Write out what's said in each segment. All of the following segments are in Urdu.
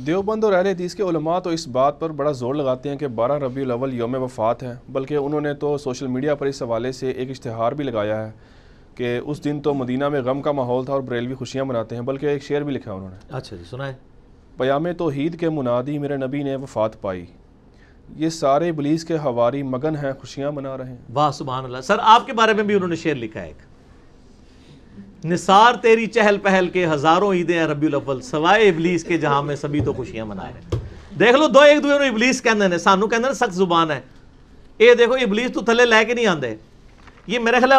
دیوبند اور اہل حدیث کے علماء تو اس بات پر بڑا زور لگاتے ہیں کہ 12 ربیع الاول یوم وفات ہے، بلکہ انہوں نے تو سوشل میڈیا پر اس حوالے سے ایک اشتہار بھی لگایا ہے کہ اس دن تو مدینہ میں غم کا ماحول تھا اور بریلوی خوشیاں مناتے ہیں، بلکہ ایک شعر بھی لکھا انہوں نے۔ اچھا جی، سنائیں۔ پیام توحید کے منادی میرے نبی نے وفات پائی، یہ سارے ابلیس کے حواری مگن ہیں خوشیاں منا رہے ہیں۔ واہ سبحان اللہ۔ سر آپ کے بارے میں بھی انہوں نے شعر لکھا ہے ایک، نثار تیری چہل پہل کے ہزاروں عیدیں ہیں ربیع الاول، سوائے ابلیس کے جہاں میں سبھی تو خوشیاں منا رہے ہیں۔ دیکھ لو دو ایک دوسرے نوں ابلیس کہندے نے، سانو کہندے نے سخت زبان ہے، اے دیکھو ابلیس تو تھلے لے کے نہیں آندے۔ یہ میرے خیال ہے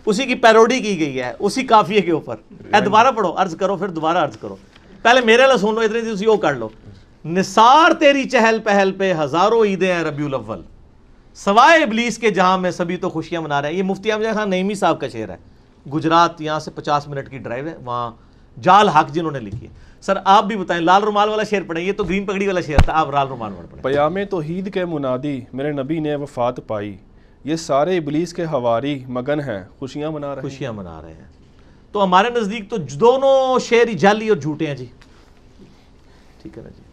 اسی کی پیروڈی کی گئی ہے، اسی قافیے کے اوپر۔ اے دوبارہ پڑھو، عرض کرو پھر دوبارہ عرض کرو، پہلے میرے لئے سن لو، اتنی تھی وہ کر لو۔ نثار تیری چہل پہل پہ ہزاروں عیدیں ہیں ربیع الاول، سوائے ابلیس کے جہاں میں سبھی تو خوشیاں منا رہے ہیں۔ یہ مفتی امجد خان نعیمی صاحب کا شعر ہے، گجرات، یہاں سے 50 منٹ کی ڈرائیو ہے، وہاں جال حق جنہوں نے لکھی ہے۔ سر آپ بھی بتائیں، لال رومال والا شعر پڑھیں، یہ تو گرین پگڑی والا شعر تھا، آپ لال رومال والا پڑھیں۔ پیام توحید کے منادی میرے نبی نے وفات پائی، یہ سارے ابلیس کے حواری مگن ہیں خوشیاں منا رہے ہیں۔ خوشیاں منا رہے ہیں۔ تو ہمارے نزدیک تو دونوں شعر ہی جعلی اور جھوٹے ہیں جی، ٹھیک ہے نا جی۔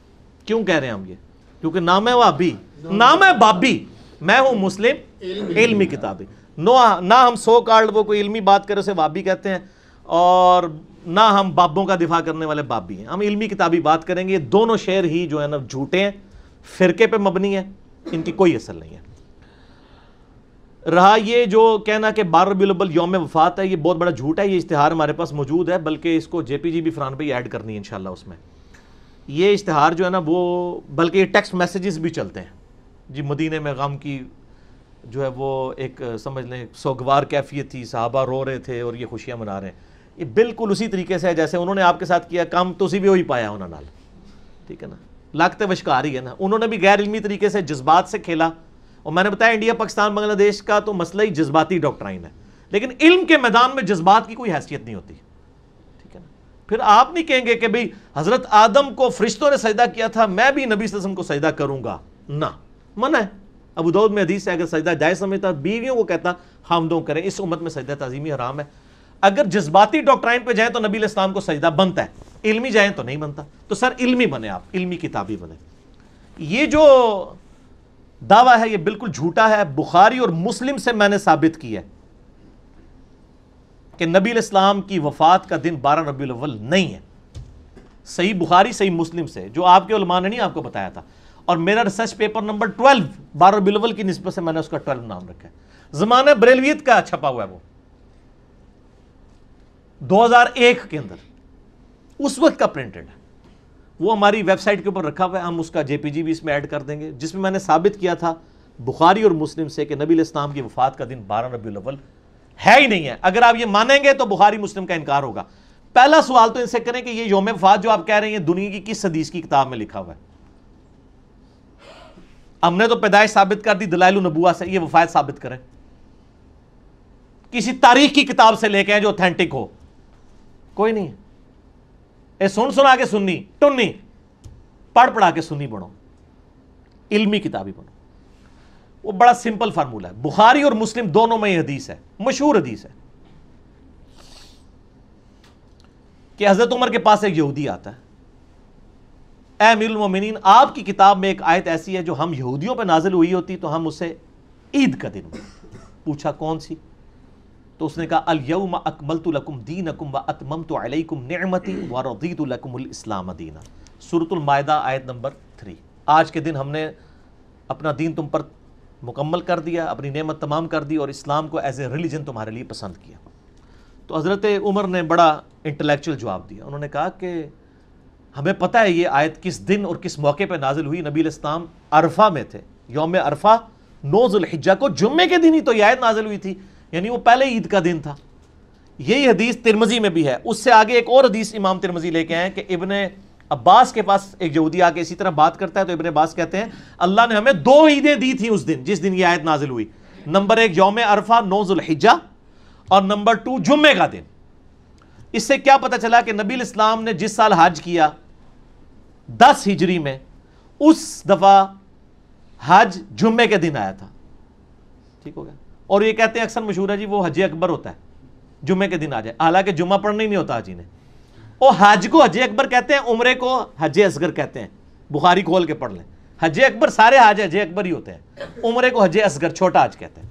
کیوں کہہ رہے ہیں ہم یہ؟ کیونکہ نام ہے وہابی، نام ہے بابی، میں ہوں مسلم علمی کتابی۔ نہ ہم سو کارڈ وہ کوئی علمی بات کرے اسے وہابی کہتے ہیں، اور نہ ہم بابوں کا دفاع کرنے والے بابی ہیں، ہم علمی کتابی بات کریں گے۔ یہ دونوں شعر ہی جو ہے نا جھوٹے ہیں، فرقے پہ مبنی ہیں، ان کی کوئی اصل نہیں ہے۔ رہا یہ جو کہنا کہ 12 ربیع الاول یوم وفات ہے، یہ بہت بڑا جھوٹ ہے۔ یہ اشتہار ہمارے پاس موجود ہے، بلکہ اس کو جے پی جی بھی فرحان پہ ایڈ کرنی ہے انشاءاللہ اس میں۔ یہ اشتہار جو ہے نا وہ، بلکہ یہ ٹیکسٹ میسیجز بھی چلتے ہیں جی، مدینے میں غم کی جو ہے وہ ایک سمجھ لیں سوگوار کیفیت تھی، صحابہ رو رہے تھے اور یہ خوشیاں منا رہے ہیں۔ یہ بالکل اسی طریقے سے ہے جیسے انہوں نے آپ کے ساتھ کیا کام، تو اسی بھی وہی پایا انہوں نے، ٹھیک ہے نا، لگتے وشکار ہی ہے نا۔ انہوں نے بھی غیر علمی طریقے سے جذبات سے کھیلا، اور میں نے بتایا انڈیا پاکستان بنگلہ دیش کا تو مسئلہ ہی جذباتی ڈاکٹرائن ہے، لیکن علم کے میدان میں جذبات کی کوئی حیثیت نہیں ہوتی، ٹھیک ہے نا۔ پھر آپ نہیں کہیں گے کہ بھئی حضرت آدم کو فرشتوں نے سجدہ کیا تھا، میں بھی نبی صلی اللہ علیہ وسلم کو سجدہ کروں گا، نہ، منع ہے۔ ابو داؤد میں حدیث ہے، اگر سجدہ جائز سمجھتا بیویوں کو کہتا حامدوں کریں، اس امت میں سجدہ تعظیمی حرام ہے۔ اگر جذباتی ڈاکٹرائن پہ جائیں تو نبی علیہ السلام کو سجدہ بنتا ہے، علمی جائیں تو نہیں بنتا۔ تو سر علمی بنے، آپ علمی کتابی بنے۔ یہ جو دعویٰ ہے یہ بالکل جھوٹا ہے، بخاری اور مسلم سے میں نے ثابت کیا ہے کہ نبی علیہ السلام کی وفات کا دن 12 ربیع الاول نہیں ہے، صحیح بخاری صحیح مسلم سے، جو آپ کے علماء نے نہیں آپ کو بتایا تھا۔ اور میرا ریسرچ پیپر نمبر 12 12 ربیع الاول کی نسبت سے میں نے اس کا 12 نام رکھا ہے، زمانہ بریلویت کا چھپا ہوا ہے، وہ 2001 کے اندر اس وقت کا پرنٹڈ ہے، وہ ہماری ویب سائٹ کے اوپر رکھا ہوا ہے، ہم اس کا جے پی جی بھی اس میں ایڈ کر دیں گے، جس میں میں نے ثابت کیا تھا بخاری اور مسلم سے کہ نبی علیہ السلام کی وفات کا دن 12 ربیع الاول ہے ہی نہیں ہے۔ اگر آپ یہ مانیں گے تو بخاری مسلم کا انکار ہوگا۔ پہلا سوال تو ان سے کریں کہ یہ یوم وفات جو آپ کہہ رہے ہیں دنیا کی کس حدیث کی کتاب میں لکھا ہوا ہے؟ ہم نے تو پیدائش ثابت کر دی دلائل النبوہ سے، یہ وفات ثابت کریں، کسی تاریخ کی کتاب سے لے کے آئیں جو اوتھینٹک ہو، کوئی نہیں ہے۔ اے سنا کے سنی ٹنی، پڑھ پڑھا کے سنی بنو، علمی کتابی بنو۔ وہ بڑا سمپل فارمولہ ہے، بخاری اور مسلم دونوں میں یہ حدیث ہے، مشہور حدیث ہے کہ حضرت عمر کے پاس ایک یہودی آتا ہے، اے امیر المومنین آپ کی کتاب میں ایک آیت ایسی ہے جو ہم یہودیوں پہ نازل ہوئی ہوتی تو ہم اسے عید کا دن پوچھا کون سی؟ تو اس نے کہا الیوم اکملت لکم دینکم واتممت علیکم نعمتی ورضیت لکم الاسلام دینا، سورۃ المائدہ آیت نمبر 3۔ آج کے دن ہم نے اپنا دین تم پر مکمل کر دیا، اپنی نعمت تمام کر دی اور اسلام کو ایز اے ریلیجن تمہارے لیے پسند کیا۔ تو حضرت عمر نے بڑا انٹلیکچوئل جواب دیا، انہوں نے کہا کہ ہمیں پتہ ہے یہ آیت کس دن اور کس موقع پہ نازل ہوئی، نبی علیہ السلام عرفہ میں تھے، یوم عرفہ 9 ذو الحجہ کو جمعے کے دن ہی تو یہ آیت نازل ہوئی تھی، یعنی وہ پہلے عید کا دن تھا۔ یہی حدیث ترمذی میں بھی ہے، اس سے آگے ایک اور حدیث امام ترمذی لے کے آئے کہ ابن عباس کے پاس ایک یہودی آ کے اسی طرح بات کرتا ہے، تو ابن عباس کہتے ہیں اللہ نے ہمیں 2 عیدیں دی تھیں اس دن جس دن یہ آیت نازل ہوئی، نمبر 1 یوم عرفہ 9 ذو الحجہ، اور نمبر 2 جمعے کا دن۔ اس سے کیا پتہ چلا کہ نبی علیہ السلام نے جس سال حج کیا 10 ہجری میں، اس دفعہ حج جمعے کے دن آیا تھا، ٹھیک ہو گیا۔ اور یہ کہتے ہیں اکثر مشہور ہے جی وہ حج اکبر ہوتا ہے جمعے کے دن آ جائے، حالانکہ جمعہ پڑھنا ہی نہیں ہوتا حاجی نے، وہ حج کو حج اکبر کہتے ہیں، عمرے کو حج اصغر کہتے ہیں، بخاری کھول کے پڑھ لیں، حج اکبر سارے حج حج اکبر ہی ہوتے ہیں، عمرے کو حج اصغر چھوٹا حج کہتے ہیں۔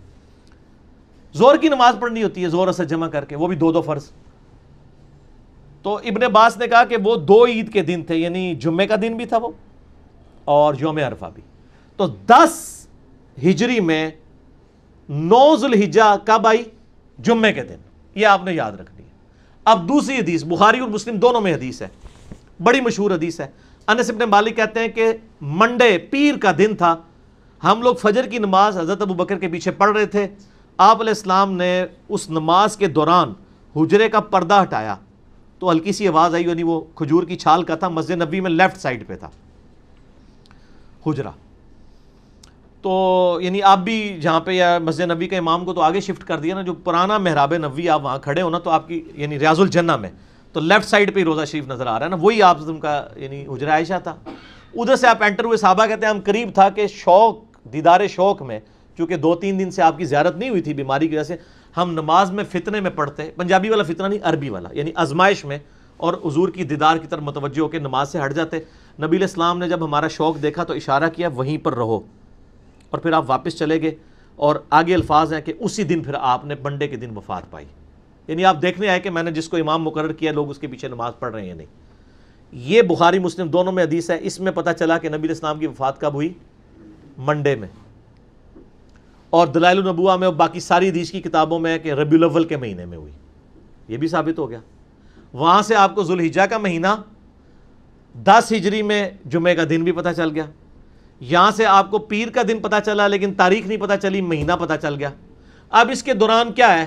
زور کی نماز پڑھنی ہوتی ہے زور اثر جمع کر کے، وہ بھی 2 فرض۔ تو ابن عباس نے کہا کہ وہ 2 عید کے دن تھے، یعنی جمعے کا دن بھی تھا وہ اور یوم عرفہ بھی۔ تو 10 ہجری میں 9 ذوالحجہ کب آئی؟ جمعے کے دن، یہ آپ نے یاد رکھنی ہے۔ اب دوسری حدیث بخاری اور مسلم دونوں میں حدیث ہے، بڑی مشہور حدیث ہے۔ انس بن مالک کہتے ہیں کہ منڈے پیر کا دن تھا، ہم لوگ فجر کی نماز حضرت ابو بکر کے پیچھے پڑھ رہے تھے، آپ علیہ السلام نے اس نماز کے دوران حجرے کا پردہ ہٹایا تو ہلکی سی آواز آئی، یعنی وہ کھجور کی چھال کا تھا، مسجد نبی میں لیفٹ سائڈ پہ تھا حجرہ، تو یعنی آپ بھی جہاں پہ یا مسجد نبی کا امام کو تو آگے شفٹ کر دیا نا، جو پرانا محراب نبوی آپ وہاں کھڑے ہو نا، تو آپ کی یعنی ریاض الجنہ میں تو لیفٹ سائڈ پہ ہی روضہ شریف نظر آ رہا ہے نا، وہی آپ کا یعنی حجرہ عائشہ تھا۔ ادھر سے آپ انٹر ہوئے، صحابہ کہتے ہیں ہم قریب تھا کہ شوق دیدار شوق میں، چونکہ 2-3 دن سے آپ کی زیارت نہیں ہوئی تھی بیماری کی وجہ سے، ہم نماز میں فتنے میں پڑھتے، پنجابی والا فتنہ نہیں عربی والا، یعنی آزمائش میں، اور حضور کی دیدار کی طرف متوجہ ہو کے نماز سے ہٹ جاتے۔ نبی علیہ السلام نے جب ہمارا شوق دیکھا تو اشارہ کیا وہیں پر رہو، اور پھر آپ واپس چلے گئے، اور آگے الفاظ ہیں کہ اسی دن پھر آپ نے منڈے کے دن وفات پائی، یعنی آپ دیکھنے آئے کہ میں نے جس کو امام مقرر کیا لوگ اس کے پیچھے نماز پڑھ رہے ہیں یا نہیں۔ یہ بخاری مسلم دونوں میں حدیث ہے، اس میں پتہ چلا کہ نبی علیہ السلام کی وفات کب ہوئی؟ منڈے میں، اور دلائل النبوہ میں اور باقی ساری حدیث کی کتابوں میں ہے کہ ربیع الاول کے مہینے میں ہوئی، یہ بھی ثابت ہو گیا۔ وہاں سے آپ کو ذوالحجہ کا مہینہ 10 ہجری میں جمعے کا دن بھی پتہ چل گیا، یہاں سے آپ کو پیر کا دن پتہ چلا لیکن تاریخ نہیں پتہ چلی، مہینہ پتہ چل گیا۔ اب اس کے دوران کیا ہے؟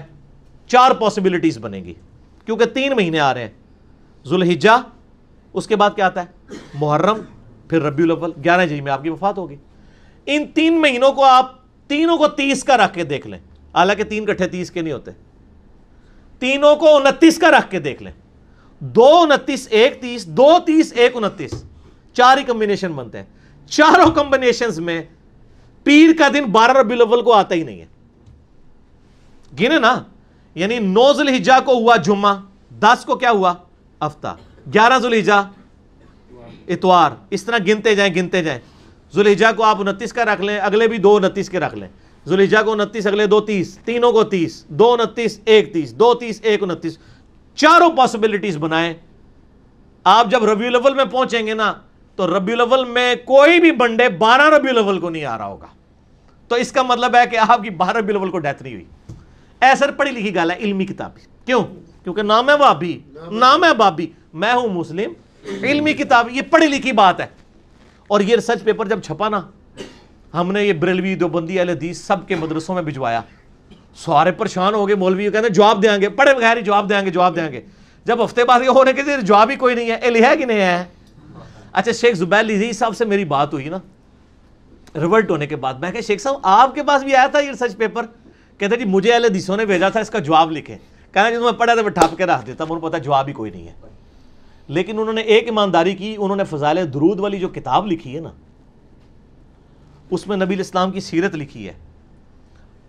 4 پاسبلٹیز بنیں گی، کیونکہ 3 مہینے آ رہے ہیں، ذوالحجہ، اس کے بعد کیا آتا ہے؟ محرم، پھر ربیع الاول، 11 ہجری میں آپ کی وفات ہوگی۔ ان 3 مہینوں کو آپ تینوں کو 30 کا رکھ کے دیکھ لیں، حالانکہ 3 کٹھے 30 کے نہیں ہوتے، تینوں کو 29 کا رکھ کے دیکھ لیں، 2 29 1 30، 2 30 1 29، 4 ہی کمبینیشن بنتے ہیں، چاروں کمبینیشنز میں پیر کا دن 12 ربیع الاول کو آتا ہی نہیں ہے، گنے نا، یعنی 9 ذوالحجہ کو ہوا جمعہ، 10 کو کیا ہوا؟ ہفتہ، 11 ذوالحجہ اتوار، اس طرح گنتے جائیں۔ ذوالحجہ کو آپ 29 کا رکھ لیں، اگلے بھی 2 29 کے رکھ لیں، ذوالحجہ کو 29، اگلے 2 30، تینوں کو 30، 2 29 1 30، 2 30 1 29، چاروں پاسبلٹیز بنائیں۔ آپ جب ربیع الاول میں پہنچیں گے نا تو ربیع الاول میں کوئی بھی بنڈے 12 ربیع الاول کو نہیں آ رہا ہوگا، تو اس کا مطلب ہے کہ آپ کی 12 ربیع الاول کو ڈیتھ نہیں ہوئی۔ ایسر پڑھی لکھی گال ہے، علمی کتاب، کیوں؟ کیونکہ نام ہے بابی، نام ہے بابی، میں ہوں مسلم، علمی کتاب، یہ پڑھی لکھی بات ہے۔ اور یہ ریسرچ پیپر جب چھپا نا، ہم نے یہ بریلوی دیوبندی اہل حدیث سب کے مدرسوں میں بھجوایا، سارے پریشان ہو گئے، مولوی کہتے ہیں جواب دیں گے، پڑھے بغیر ہی جواب دیں گے۔ جب ہفتے بعد یہ ہونے کے جواب ہی کوئی نہیں ہے، ہے کہ نہیں ہے؟ اچھا شیخ زبیر لیزی صاحب سے میری بات ہوئی نا ریورٹ ہونے کے بعد، میں کہ شیخ صاحب آپ کے پاس بھی آیا تھا یہ ریسرچ پیپر؟ کہتے جی مجھے اہل حدیثوں نے بھیجا تھا اس کا جواب لکھیں، کہنا جب میں پڑھا تھا میں ٹھاپ کے رکھ دیتا، مجھے پتا جواب ہی کوئی نہیں ہے۔ لیکن انہوں نے ایک ایمانداری کی، انہوں نے فضائل درود والی جو کتاب لکھی ہے نا، اس میں نبی الاسلام کی سیرت لکھی ہے،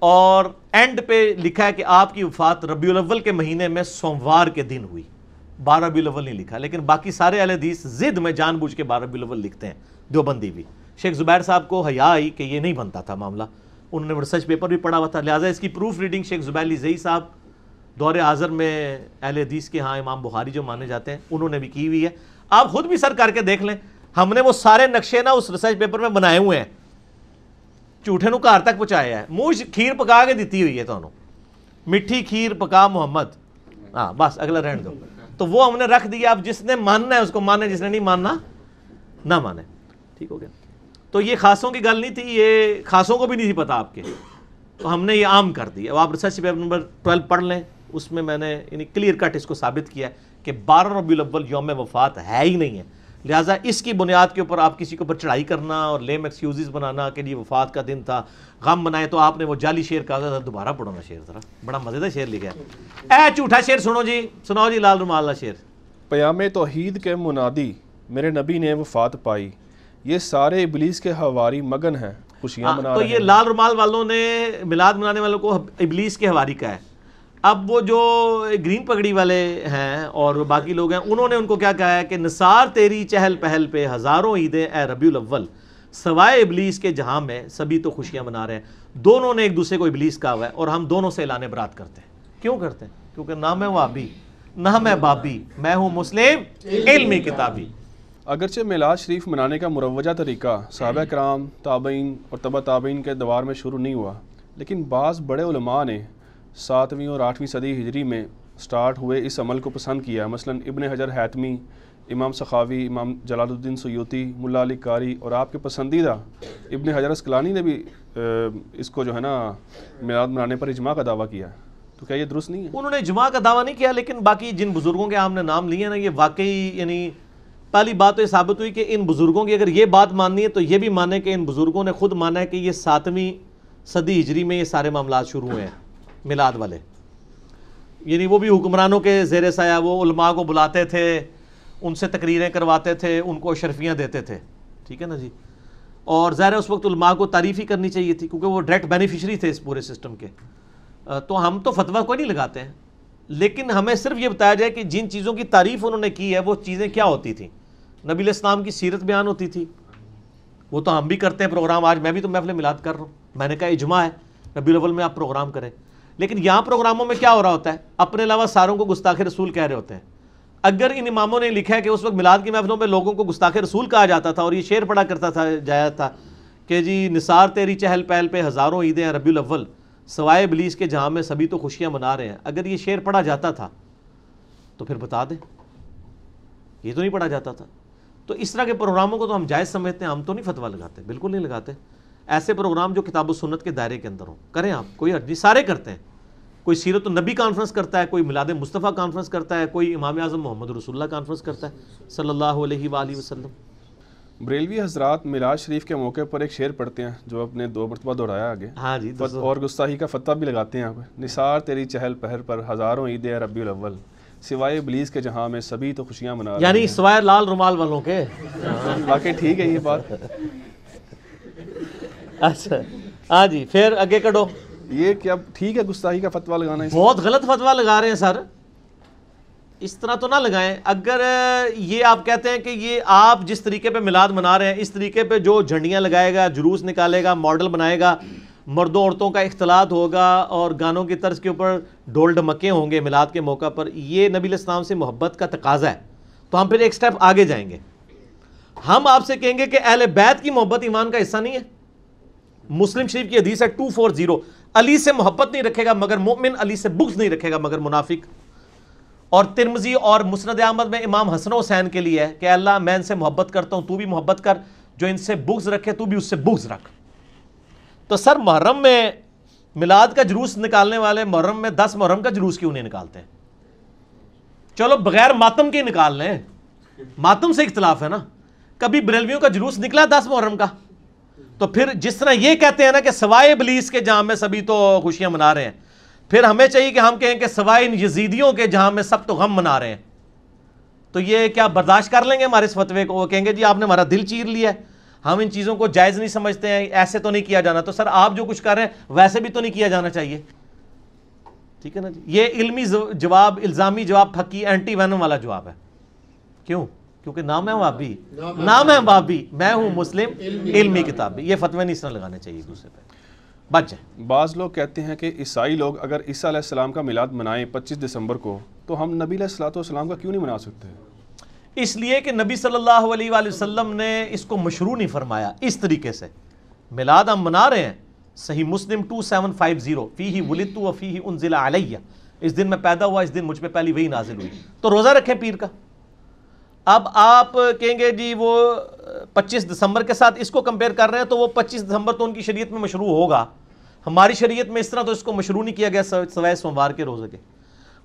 اور اینڈ پہ لکھا ہے کہ آپ کی وفات ربیع الاول کے مہینے میں سوموار کے دن ہوئی، 12 ربیع الاول نہیں لکھا، لیکن باقی سارے اہل حدیث ضد میں جان بوجھ کے 12 ربیع الاول لکھتے ہیں، دیوبندی بھی۔ شیخ زبیر صاحب کو حیا آئی کہ یہ نہیں بنتا تھا معاملہ، انہوں نے ریسرچ پیپر بھی پڑھا ہوا تھا، لہٰذا اس کی پروف ریڈنگ شیخ زبیر لیزئی صاحب دور حاضر میں اہل حدیث کے ہاں امام بخاری جو مانے جاتے ہیں انہوں نے بھی کی ہوئی ہے، آپ خود بھی سر کر کے دیکھ لیں، ہم نے وہ سارے نقشے نا اس ریسرچ پیپر میں بنائے ہوئے ہیں، جھوٹے نو گھر تک پہنچایا ہے، منہ کھیر پکا کے دیتی ہوئی ہے تانوں، میٹھی کھیر پکا محمد، ہاں بس اگلا رہن دو، تو وہ ہم نے رکھ دیا، اب جس نے ماننا ہے اس کو مانے، جس نے نہیں ماننا نہ مانے، ٹھیک ہو گیا۔ تو یہ خاصوں کی گل نہیں تھی، یہ خاصوں کو بھی نہیں تھی پتا آپ کے، تو ہم نے یہ عام کر دی۔ اب آپ ریسرچ پیپر نمبر 12 پڑھ لیں، اس میں نے یعنی کلیئر کٹ اس کو ثابت کیا ہے کہ 12 ربیع الاول یوم وفات ہے ہی نہیں ہے، لہٰذا اس کی بنیاد کے اوپر آپ کسی کے اوپر چڑھائی کرنا اور لیم ایکسکیوزز بنانا کہ یہ وفات کا دن تھا، غم بنائے، تو آپ نے وہ جعلی شعر کہا تھا، دوبارہ پڑھو نا شعر ذرا، بڑا مزیدار شعر لکھا ہے، اے جھوٹا شعر سنو جی، سناؤ جی لال رومال والا شعر۔ پیام توحید کے منادی میرے نبی نے وفات پائی، یہ سارے ابلیس کے حواری مگن ہیں خوشیاں منا تو رہے یہ ہیں۔ لال رومال والوں نے میلاد منانے والوں کو ابلیس کے حواری کا ہے، اب وہ جو گرین پگڑی والے ہیں اور باقی لوگ ہیں، انہوں نے ان کو کیا کہا ہے کہ نثار تیری چہل پہل پہ ہزاروں عیدیں اے ربیع الاول، سوائے ابلیس کے جہاں میں سبھی تو خوشیاں منا رہے ہیں۔ دونوں نے ایک دوسرے کو ابلیس کہا ہوا ہے اور ہم دونوں سے اعلان برات کرتے ہیں۔ کیوں کرتے ہیں؟ کیونکہ نہ میں وہابی نہ میں بابی، میں ہوں مسلم علمی کتابی۔ اگرچہ میلاد شریف منانے کا مروجہ طریقہ صحابہ کرام، تابعین اور تبع تابعین کے دوار میں شروع نہیں ہوا، لیکن بعض بڑے علماء نے 7ویں اور 8ویں صدی ہجری میں سٹارٹ ہوئے اس عمل کو پسند کیا۔ مثلا ابن حجر حیتمی، امام سخاوی، امام جلال الدین سیوطی، ملا علی قاری اور آپ کے پسندیدہ ابن حجر اسقلانی نے بھی اس کو جو ہے نا میلاد منانے پر اجماع کا دعویٰ کیا ہے۔ تو کیا یہ درست نہیں ہے؟ انہوں نے اجماع کا دعویٰ نہیں کیا، لیکن باقی جن بزرگوں کے ہم نے نام لیے نا، یہ واقعی یعنی پہلی بات تو یہ ثابت ہوئی کہ ان بزرگوں کی اگر یہ بات ماننی ہے تو یہ بھی مانے کہ ان بزرگوں نے خود مانا ہے کہ یہ 7ویں صدی ہجری میں یہ سارے معاملات شروع ہوئے ہیں میلاد والے۔ یعنی وہ بھی حکمرانوں کے زیر سایہ وہ علماء کو بلاتے تھے، ان سے تقریریں کرواتے تھے، ان کو اشرفیاں دیتے تھے، ٹھیک ہے نا جی۔ اور ظاہر ہے اس وقت علماء کو تعریف ہی کرنی چاہیے تھی کیونکہ وہ ڈائریکٹ بینیفیشری تھے اس پورے سسٹم کے۔ تو ہم تو فتویٰ کوئی نہیں لگاتے ہیں، لیکن ہمیں صرف یہ بتایا جائے کہ جن چیزوں کی تعریف انہوں نے کی ہے وہ چیزیں کیا ہوتی تھیں۔ نبی علیہ السلام کی سیرت بیان ہوتی تھی، وہ تو ہم بھی کرتے ہیں پروگرام، آج میں بھی تو محفل میلاد کر رہا ہوں، میں نے کہا اجماع ہے ربیع الاول میں آپ پروگرام کریں۔ لیکن یہاں پروگراموں میں کیا ہو رہا ہوتا ہے؟ اپنے علاوہ ساروں کو گستاخ رسول کہہ رہے ہوتے ہیں۔ اگر ان اماموں نے لکھا ہے کہ اس وقت میلاد کی محفلوں میں لوگوں کو گستاخ رسول کہا جاتا تھا اور یہ شعر پڑھا کرتا تھا جایا تھا کہ جی نثار تیری چہل پہل پہ ہزاروں عیدیں ہیں ربیع الاول، سوائے ابلیس کے جہاں میں سبھی تو خوشیاں منا رہے ہیں، اگر یہ شعر پڑھا جاتا تھا تو پھر بتا دیں، یہ تو نہیں پڑھا جاتا تھا۔ تو اس طرح کے پروگراموں کو تو ہم جائز سمجھتے ہیں، ہم تو نہیں فتویٰ لگاتے، بالکل نہیں لگاتے۔ ایسے پروگرام جو کتاب و سنت کے دائرے کے اندر ہوں کریں آپ، کوئی حرج نہیں، سارے کرتے ہیں۔ کوئی سیرت النبی کانفرنس کرتا ہے، کوئی میلاد مصطفیٰ کانفرنس کرتا ہے، کوئی امام اعظم محمد رسول اللہ کانفرنس کرتا ہے صلی اللہ علیہ وآلہ وسلم۔ بریلوی حضرات میلاد شریف کے موقع پر ایک شعر پڑھتے ہیں جو اپنے 2 مرتبہ دہرایا آگے، ہاں جی، اور گستاخی کا فتویٰ بھی لگاتے ہیں آپ۔ نثار تیری چہل پہل پر ہزاروں عیدیں ربیع الاول، سوائے ابلیس کے جہاں میں سبھی تو خوشیاں منا رہے ہیں۔ یعنی سوائے لال رومال والوں کے۔ واقعی ٹھیک ہے یہ بات۔ اچھا ہاں جی، پھر آگے کڑو۔ یہ کیا ٹھیک ہے گستاخی کا فتویٰ لگانا؟ بہت غلط فتویٰ لگا رہے ہیں سر، اس طرح تو نہ لگائیں۔ اگر یہ آپ کہتے ہیں کہ یہ آپ جس طریقے پہ میلاد منا رہے ہیں اس طریقے پہ جو جھنڈیاں لگائے گا، جلوس نکالے گا، ماڈل بنائے گا، مردوں عورتوں کا اختلاط ہوگا اور گانوں کی طرز کے اوپر ڈول ڈھمکے ہوں گے میلاد کے موقع پر، یہ نبی علیہ السلام سے محبت کا تقاضا ہے، تو ہم پھر ایک سٹیپ آگے جائیں گے۔ ہم آپ سے کہیں گے کہ اہل بیت کی محبت ایمان کا حصہ نہیں ہے۔ مسلم شریف کی حدیث ہے 240، علی سے محبت نہیں رکھے گا مگر مومن، علی سے بغض نہیں رکھے گا مگر منافق۔ اور ترمذی اور مسند احمد میں امام حسن و حسین کے لیے ہے کہ اللہ میں ان سے محبت کرتا ہوں، تو بھی محبت کر، جو ان سے بغض رکھے تو بھی اس سے بغض رکھ۔ تو سر محرم میں میلاد کا جلوس نکالنے والے محرم میں 10 محرم کا جلوس کیوں نہیں نکالتے؟ چلو بغیر ماتم کے نکال لیں، ماتم سے اختلاف ہے نا۔ کبھی بریلویوں کا جلوس نکلا 10 محرم کا؟ تو پھر جس طرح یہ کہتے ہیں نا کہ سوائے ابلیس کے جہاں میں سبھی تو خوشیاں منا رہے ہیں، پھر ہمیں چاہیے کہ ہم کہیں کہ سوائے ان یزیدیوں کے جہاں میں سب تو غم منا رہے ہیں۔ تو یہ کیا برداشت کر لیں گے ہمارے اس فتوے کو؟ وہ کہیں گے جی آپ نے ہمارا دل چیر لیا ہے، ہم ان چیزوں کو جائز نہیں سمجھتے ہیں، ایسے تو نہیں کیا جانا۔ تو سر آپ جو کچھ کر رہے ہیں ویسے بھی تو نہیں کیا جانا چاہیے، ٹھیک ہے نا جی۔ یہ علمی جواب، الزامی جواب، پھکی اینٹی وینم والا جواب ہے۔ کیوں؟ کیونکہ نام ہے وابی، نام ہے وابی، میں ہوں مسلم علمی کتابی۔ یہ فتوے نہیں اس طرح لگانے چاہیے دوسرے پہ، بچ جائیں۔ بعض لوگ کہتے ہیں کہ عیسائی لوگ اگر عیسیٰ علیہ السلام کا میلاد منائیں 25 دسمبر کو، تو ہم نبی علیہ السلام کا کیوں نہیں منا سکتے؟ اس لیے کہ نبی صلی اللہ علیہ وآلہ وسلم نے اس کو مشروع نہیں فرمایا اس طریقے سے۔ میلاد ہم منا رہے ہیں، صحیح مسلم 2750، فیہ ولدت و فیہ انزل علیہ، اس دن میں پیدا ہوا، اس دن مجھ پہ پہلی وحی نازل ہوئی۔ تو روزہ رکھیں پیر کا۔ اب آپ کہیں گے جی وہ 25 دسمبر کے ساتھ اس کو کمپیئر کر رہے ہیں، تو وہ 25 دسمبر تو ان کی شریعت میں مشروع ہوگا، ہماری شریعت میں اس طرح تو اس کو مشروع نہیں کیا گیا سوائے سوموار کے روزے کے۔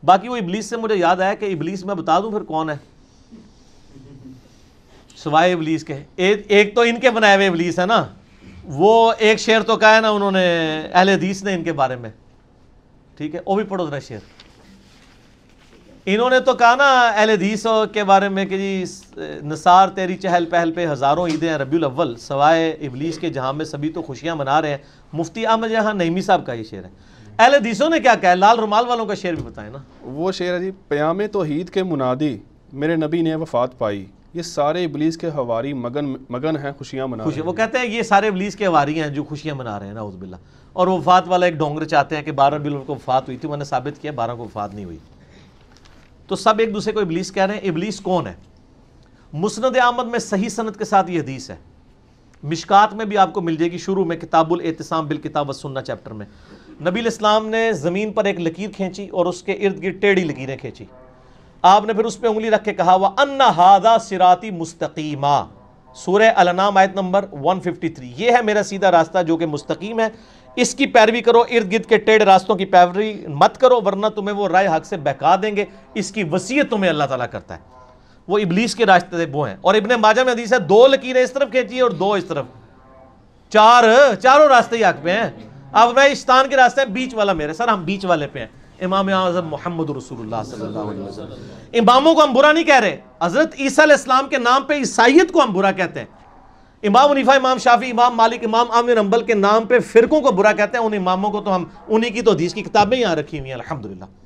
باقی وہ ابلیس سے مجھے یاد آیا کہ ابلیس میں بتا دوں پھر کون ہے سوائے ابلیس کے؟ ایک تو ان کے بنائے ہوئے ابلیس ہے نا، وہ ایک شعر تو کہا ہے نا انہوں نے، اہل حدیث نے ان کے بارے میں، ٹھیک ہے، وہ بھی پڑھو ذرا شعر۔ انہوں نے تو کہا نا اہل حدیث کے بارے میں کہ جی نثار تیری چہل پہل پہ ہزاروں عیدیں ہیں ربیع الاول، سوائے ابلیس کے جہاں میں سبھی تو خوشیاں منا رہے ہیں۔ مفتی احمد جہاں نعیمی صاحب کا یہ شعر ہے۔ اہل حدیثوں نے کیا کہا ہے؟ لال رومال والوں کا شعر بھی بتائیں نا. وہ شعر ہے جی، پیام توحید کے منادی میرے نبی نے وفات پائی، یہ سارے ابلیس کے ہواری مگن ہیں خوشیاں منا رہے ہیں. وہ کہتے ہیں یہ سارے ابلیس کے ہواری ہیں جو خوشیاں منا رہے ہیں، نعوذ باللہ. اور وفات والا ایک ڈونگر چاہتے ہیں کہ 12 ربیع الاول کو وفات ہوئی تھی، میں نے ثابت کیا 12 کو وفات نہیں ہوئی. تو سب ایک دوسرے کو ابلیس کہہ رہے ہیں. ابلیس کون ہے؟ مسند احمد میں صحیح سند کے ساتھ یہ حدیث ہے. مشکات میں بھی آپ کو مل جائے گی، شروع میں کتاب الاعتصام بالکتاب والسنہ چیپٹر میں. نبی علیہ السلام نے زمین پر ایک لکیر کھینچی اور اس کے ارد گرد ٹیڑھی لکیریں کھینچی. آپ نے پھر اس پہ انگلی رکھ کے کہا وَأَنَّ هَذَا صِرَاطِ مُسْتَقِيمًا، سورہ الانعام آیت نمبر 153. یہ ہے میرا سیدھا راستہ جو کہ مستقیم ہے، اس کی پیروی کرو، ارد گرد کے ٹیڑھے راستوں کی پیروی مت کرو ورنہ تمہیں وہ رائے حق سے بہکا دیں گے. اس کی وصیت تمہیں اللہ تعالیٰ کرتا ہے. وہ ابلیس کے راستے وہ ہیں. اور ابن ماجہ میں حدیث ہے 2 لکیریں اس طرف کھینچی اور 2 اس طرف، چاروں راستے ہی حق پہ ہیں. اب میں شیطان کے راستے ہیں، بیچ والا میرے سر، ہم بیچ والے پہ ہیں. امام اعظم محمد رسول اللہ صلی اللہ علیہ وسلم. اماموں کو ہم برا نہیں کہہ رہے، حضرت عیسیٰ علیہ السلام کے نام پہ عیسائیت کو ہم برا کہتے ہیں. امام حنیفہ، امام شافعی، امام مالک، امام احمد بن حنبل کے نام پہ فرقوں کو برا کہتے ہیں. ان اماموں کو تو ہم انہی کی تو حدیث کی کتابیں یہاں رکھی ہوئی ہیں الحمدللہ.